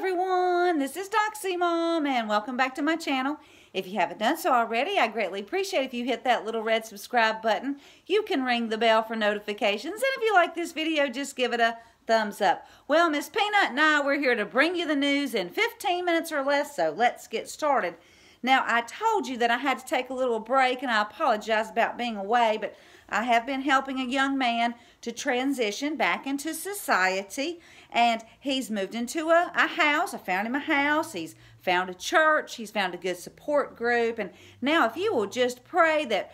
everyone, this is Doxy Mom and welcome back to my channel. If you haven't done so already, I greatly appreciate if you hit that little red subscribe button. You can ring the bell for notifications, and if you like this video, just give it a thumbs up. Well, Miss Peanut and I, we're here to bring you the news in 15 minutes or less, so let's get started. Now, I told you that I had to take a little break, and I apologize about being away, but I have been helping a young man to transition back into society, and he's moved into a house. I found him a house. He's found a church. He's found a good support group, and now if you will just pray that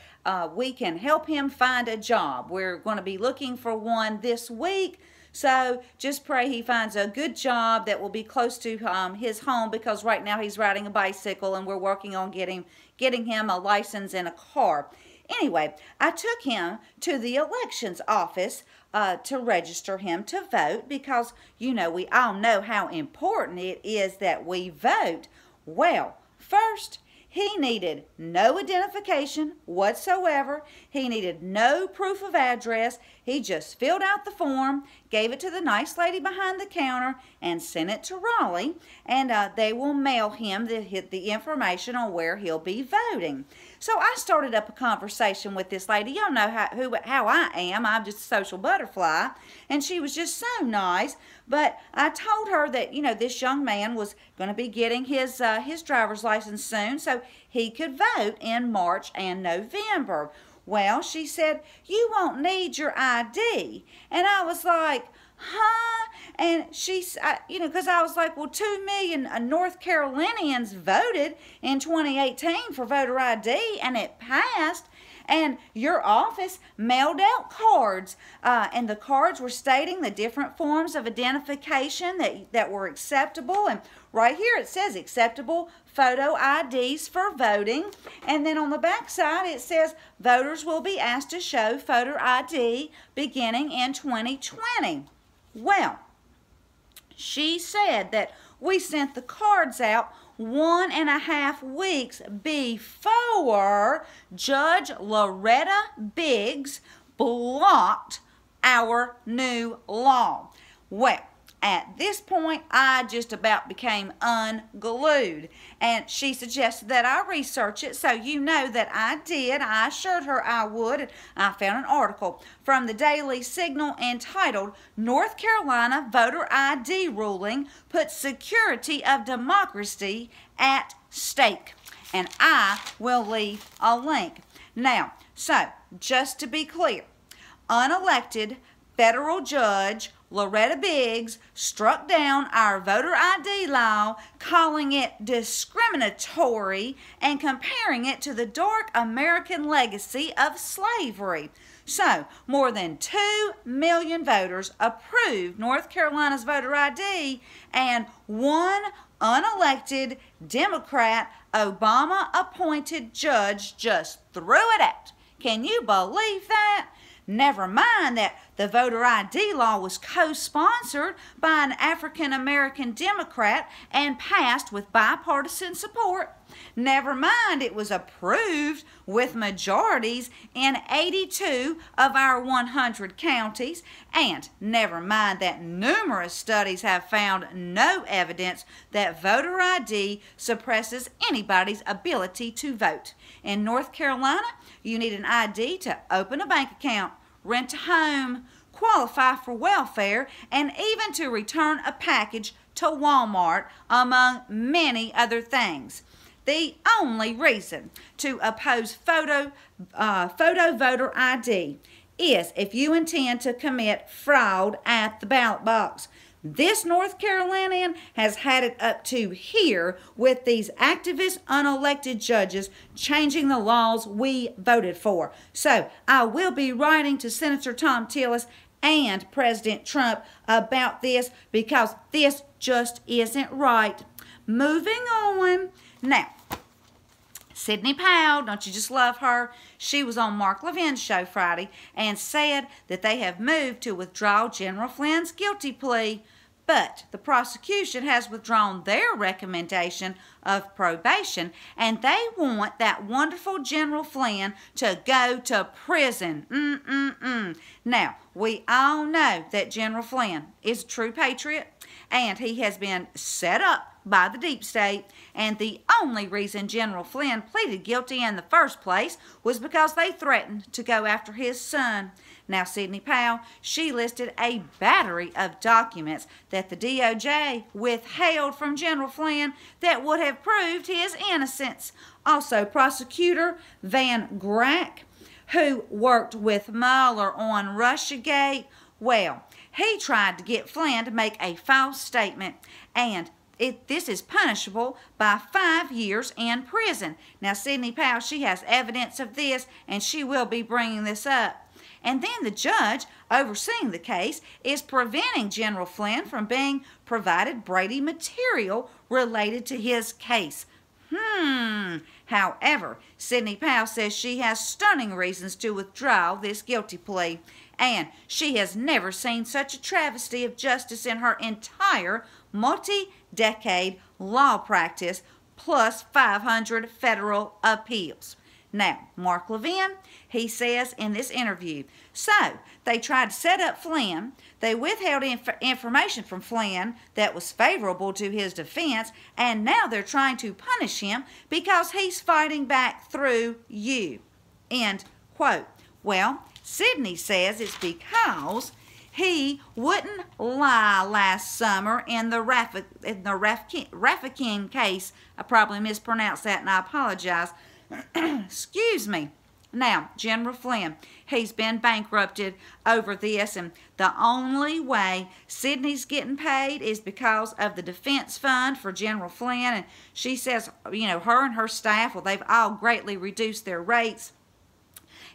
we can help him find a job. We're going to be looking for one this week. So just pray he finds a good job that will be close to his home, because right now he's riding a bicycle and we're working on getting him a license and a car. Anyway, I took him to the elections office to register him to vote, because, you know, we all know how important it is that we vote. Well, first, he needed no identification whatsoever. He needed no proof of address. He just filled out the form, gave it to the nice lady behind the counter, and sent it to Raleigh. And they will mail him the information on where he'll be voting. So I started up a conversation with this lady. Y'all know how I am. I'm just a social butterfly. And she was just so nice. But I told her that, you know, this young man was going to be getting his driver's license soon, so he could vote in March and November. Well, she said, "You won't need your ID." And I was like, huh? And she, you know, because I was like, well, 2 million North Carolinians voted in 2018 for voter ID, and it passed. And your office mailed out cards, and the cards were stating the different forms of identification that were acceptable. And right here it says acceptable photo IDs for voting. And then on the back side it says voters will be asked to show photo ID beginning in 2020. Well, she said that we sent the cards out 1.5 weeks before Judge Loretta Biggs blocked our new law. Well, at this point, I just about became unglued. And she suggested that I research it, so you know that I did. I assured her I would. And I found an article from the Daily Signal entitled, "North Carolina Voter ID Ruling Puts Security of Democracy at Stake." And I will leave a link. Now, so, just to be clear, unelected federal judge Loretta Biggs struck down our voter ID law, calling it discriminatory and comparing it to the dark American legacy of slavery. So, more than 2 million voters approved North Carolina's voter ID, and one unelected Democrat Obama-appointed judge just threw it out. Can you believe that? Never mind that the voter ID law was co-sponsored by an African-American Democrat and passed with bipartisan support. Never mind it was approved with majorities in 82 of our 100 counties. And never mind that numerous studies have found no evidence that voter ID suppresses anybody's ability to vote. In North Carolina, you need an ID to open a bank account, rent a home, qualify for welfare, and even to return a package to Walmart, among many other things. The only reason to oppose photo voter ID is if you intend to commit fraud at the ballot box. This North Carolinian has had it up to here with these activist unelected judges changing the laws we voted for. So I will be writing to Senator Tom Tillis and President Trump about this, because this just isn't right. Moving on. Now, Sidney Powell, don't you just love her? She was on Mark Levin's show Friday and said that they have moved to withdraw General Flynn's guilty plea, but the prosecution has withdrawn their recommendation of probation, and they want that wonderful General Flynn to go to prison. Now, we all know that General Flynn is a true patriot, and he has been set up by the deep state, and the only reason General Flynn pleaded guilty in the first place was because they threatened to go after his son. Now, Sidney Powell, she listed a battery of documents that the DOJ withheld from General Flynn that would have proved his innocence. Also, Prosecutor Van Grack, who worked with Mueller on Russiagate, well, he tried to get Flynn to make a false statement, and this is punishable by 5 years in prison. Now, Sidney Powell, she has evidence of this, and she will be bringing this up. And then the judge overseeing the case is preventing General Flynn from being provided Brady material related to his case. However, Sidney Powell says she has stunning reasons to withdraw this guilty plea, and she has never seen such a travesty of justice in her entire multi-decade law practice, plus 500 federal appeals. Now, Mark Levin, he says in this interview, so they tried to set up Flynn. They withheld information from Flynn that was favorable to his defense, and now they're trying to punish him because he's fighting back through you. End quote. Well, Sidney says it's because he wouldn't lie last summer in the Raffikin case. I probably mispronounced that, and I apologize. Excuse me. Now, General Flynn, he's been bankrupted over this, and the only way Sidney's getting paid is because of the defense fund for General Flynn, and she says, you know, her and her staff, well, they've all greatly reduced their rates.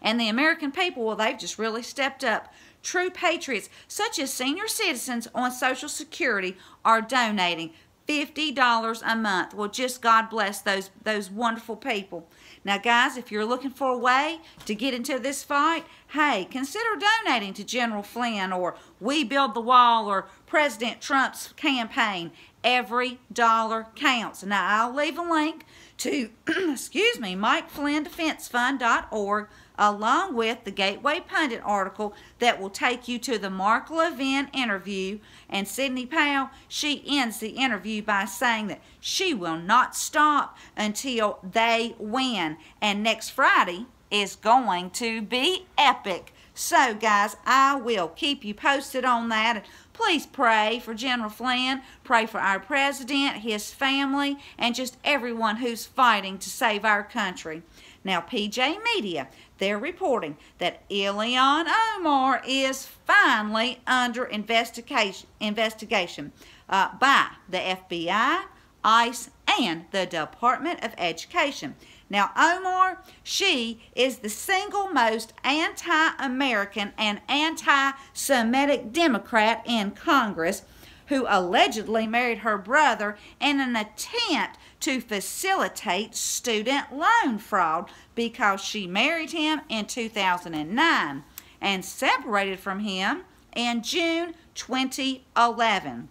And the American people, well, they've just really stepped up. True patriots, such as senior citizens on Social Security, are donating $50 a month. Well, just God bless those wonderful people. Now, guys, if you're looking for a way to get into this fight, hey, consider donating to General Flynn or We Build the Wall or President Trump's campaign. Every dollar counts. Now, I'll leave a link to, excuse me, MikeFlynnDefenseFund.org, along with the Gateway Pundit article that will take you to the Mark Levin interview. And Sidney Powell, she ends the interview by saying that she will not stop until they win. And next Friday is going to be epic. So, guys, I will keep you posted on that. Please pray for General Flynn, pray for our president, his family, and just everyone who's fighting to save our country. Now, PJ Media, they're reporting that Ilhan Omar is finally under investigation by the FBI, ICE, and the Department of Education. Now, Omar, she is the single most anti-American and anti-Semitic Democrat in Congress who allegedly married her brother in an attempt to facilitate student loan fraud because she married him in 2009 and separated from him in June 2011.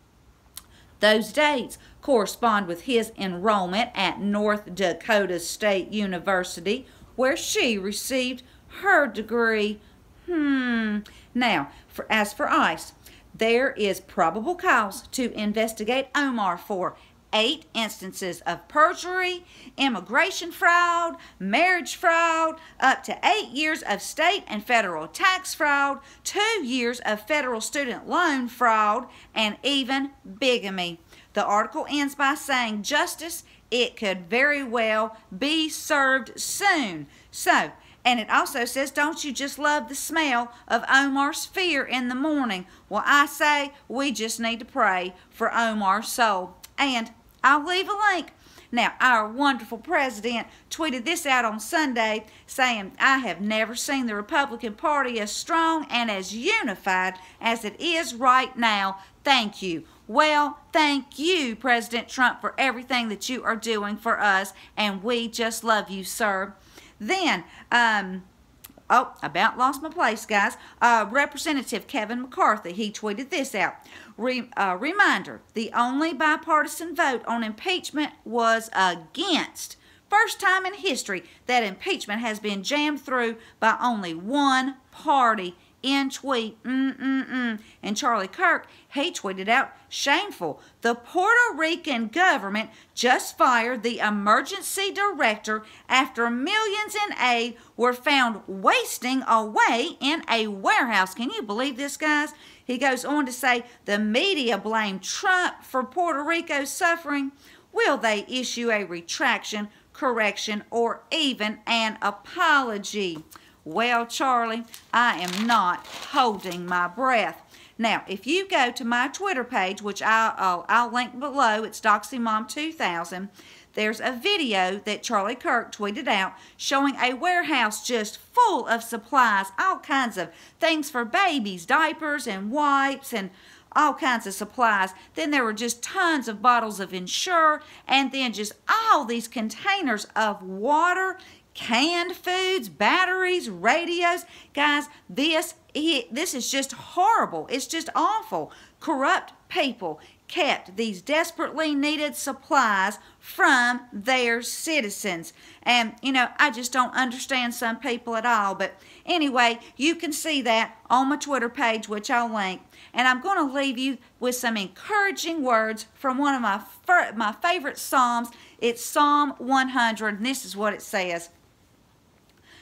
Those dates correspond with his enrollment at North Dakota State University, where she received her degree. Now, as for ICE, there is probable cause to investigate Omar for 8 instances of perjury, immigration fraud, marriage fraud, up to 8 years of state and federal tax fraud, 2 years of federal student loan fraud, and even bigamy. The article ends by saying, justice, it could very well be served soon. So, and it also says, don't you just love the smell of Omar's fear in the morning? Well, I say we just need to pray for Omar's soul. And I'll leave a link. Now, our wonderful president tweeted this out on Sunday saying, I have never seen the Republican Party as strong and as unified as it is right now. Thank you. Well, thank you, President Trump, for everything that you are doing for us, and we just love you, sir. Then, about lost my place, guys. Representative Kevin McCarthy, he tweeted this out. Reminder, the only bipartisan vote on impeachment was against. First time in history that impeachment has been jammed through by only one party in tweet. And Charlie Kirk, he tweeted out, shameful. The Puerto Rican government just fired the emergency director after millions in aid were found wasting away in a warehouse. Can you believe this, guys? He goes on to say the media blamed Trump for Puerto Rico's suffering. Will they issue a retraction, correction, or even an apology? Well, Charlie, I am not holding my breath. Now, if you go to my Twitter page, which I'll link below, it's DoxyMom2000, there's a video that Charlie Kirk tweeted out showing a warehouse just full of supplies, all kinds of things for babies, diapers and wipes and all kinds of supplies. Then there were just tons of bottles of Ensure, and then just all these containers of water, canned foods, batteries, radios. Guys, this is just horrible. It's just awful. Corrupt people kept these desperately needed supplies from their citizens. And, you know, I just don't understand some people at all. But anyway, you can see that on my Twitter page, which I'll link. And I'm going to leave you with some encouraging words from one of my favorite Psalms. It's Psalm 100, and this is what it says.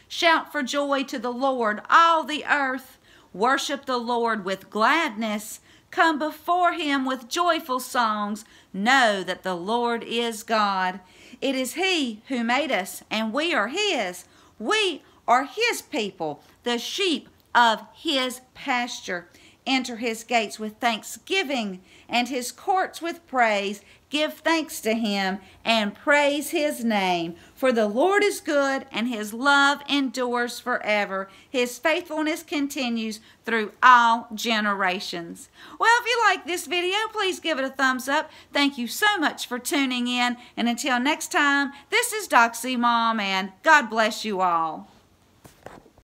Shout for joy to the Lord, all the earth. Worship the Lord with gladness. Come before him with joyful songs. Know that the Lord is God. It is he who made us, and we are his. We are his people, the sheep of his pasture. Enter his gates with thanksgiving and his courts with praise. Give thanks to him and praise his name. For the Lord is good and his love endures forever. His faithfulness continues through all generations. Well, if you like this video, please give it a thumbs up. Thank you so much for tuning in. And until next time, this is Doxy Mom, and God bless you all.